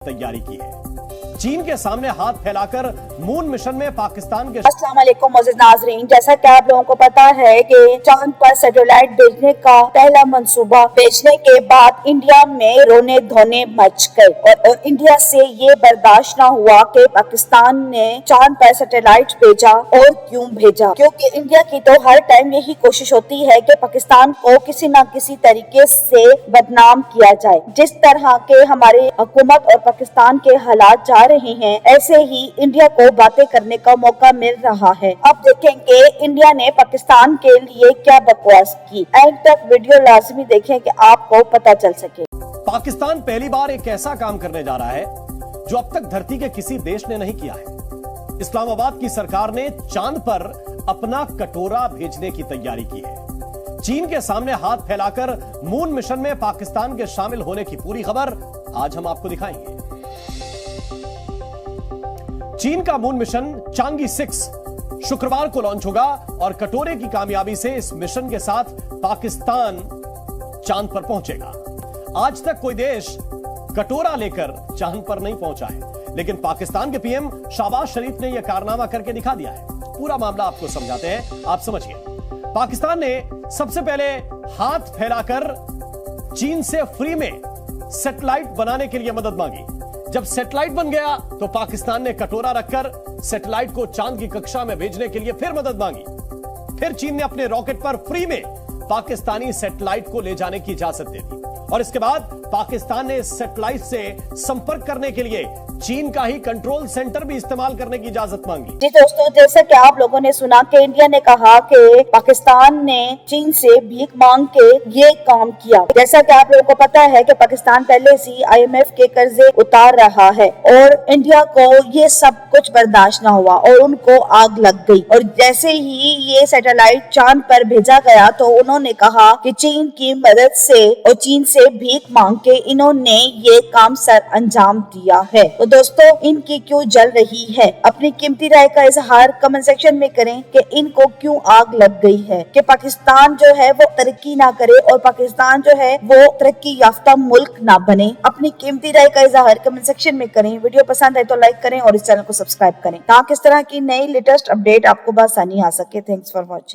तैयारी की है। चीन के सामने हाथ फैलाकर मून मिशन में पाकिस्तान के अस्सलाम वालेकुम मोअज़्ज़िज़ नाज़रीन, जैसा कि आप लोगों को पता है कि चांद पर सैटेलाइट भेजने का पहला मंसूबा भेजने के बाद इंडिया में रोने धोने मच गए और इंडिया से ये बर्दाश्त ना हुआ कि पाकिस्तान ने चांद पर सैटेलाइट भेजा। और क्यों भेजा? क्योंकि इंडिया की तो हर टाइम यही कोशिश होती है कि पाकिस्तान को किसी न किसी तरीके से बदनाम किया जाए। जिस तरह के हमारे हुकूमत और पाकिस्तान के हालात जा रहे हैं, ऐसे ही इंडिया को बातें करने का मौका मिल रहा है। अब देखेंगे इंडिया ने पाकिस्तान के लिए क्या बकवास की। एंड तक वीडियो लाजमी देखें कि आपको पता चल सके। पाकिस्तान पहली बार एक ऐसा काम करने जा रहा है जो अब तक धरती के किसी देश ने नहीं किया है। इस्लामाबाद की सरकार ने चांद पर अपना कटोरा भेजने की तैयारी की है। चीन के सामने हाथ फैलाकर मून मिशन में पाकिस्तान के शामिल होने की पूरी खबर आज हम आपको दिखाएंगे। चीन का मून मिशन चांगी 6 शुक्रवार को लॉन्च होगा और कटोरे की कामयाबी से इस मिशन के साथ पाकिस्तान चांद पर पहुंचेगा। आज तक कोई देश कटोरा लेकर चांद पर नहीं पहुंचा है, लेकिन पाकिस्तान के पीएम शहबाज शरीफ ने यह कारनामा करके दिखा दिया है। पूरा मामला आपको समझाते हैं, आप समझिए। पाकिस्तान ने सबसे पहले हाथ फैलाकर चीन से फ्री में सैटेलाइट बनाने के लिए मदद मांगी। जब सैटेलाइट बन गया तो पाकिस्तान ने कटोरा रखकर सैटेलाइट को चांद की कक्षा में भेजने के लिए फिर मदद मांगी। फिर चीन ने अपने रॉकेट पर फ्री में पाकिस्तानी सैटेलाइट को ले जाने की इजाजत दे दी और इसके बाद पाकिस्तान ने सैटेलाइट से संपर्क करने के लिए चीन का ही कंट्रोल सेंटर भी इस्तेमाल करने की इजाजत मांगी। जी दोस्तों, जैसा कि आप लोगों ने सुना कि इंडिया ने कहा कि पाकिस्तान ने चीन से भीख मांग के ये काम किया। जैसा कि आप लोगों को पता है कि पाकिस्तान पहले से IMF के कर्जे उतार रहा है और इंडिया को ये सब कुछ बर्दाश्त न हुआ और उनको आग लग गई। और जैसे ही ये सैटेलाइट चांद पर भेजा गया तो उन्होंने कहा कि चीन की मदद से और चीन से भीख मांग के इन्होंने ये काम सर अंजाम दिया है। तो दोस्तों, इनकी क्यों जल रही है? अपनी कीमती राय का इजहार कमेंट सेक्शन में करें कि इनको क्यों आग लग गई है कि पाकिस्तान जो है वो तरक्की ना करे और पाकिस्तान जो है वो तरक्की याफ्ता मुल्क ना बने। अपनी कीमती राय का इजहार कमेंट सेक्शन में करें। वीडियो पसंद आए तो लाइक करें और इस चैनल को सब्सक्राइब करें ताकि इस तरह की नई लेटेस्ट अपडेट आपको बआसानी आ सके। Thanks for watching.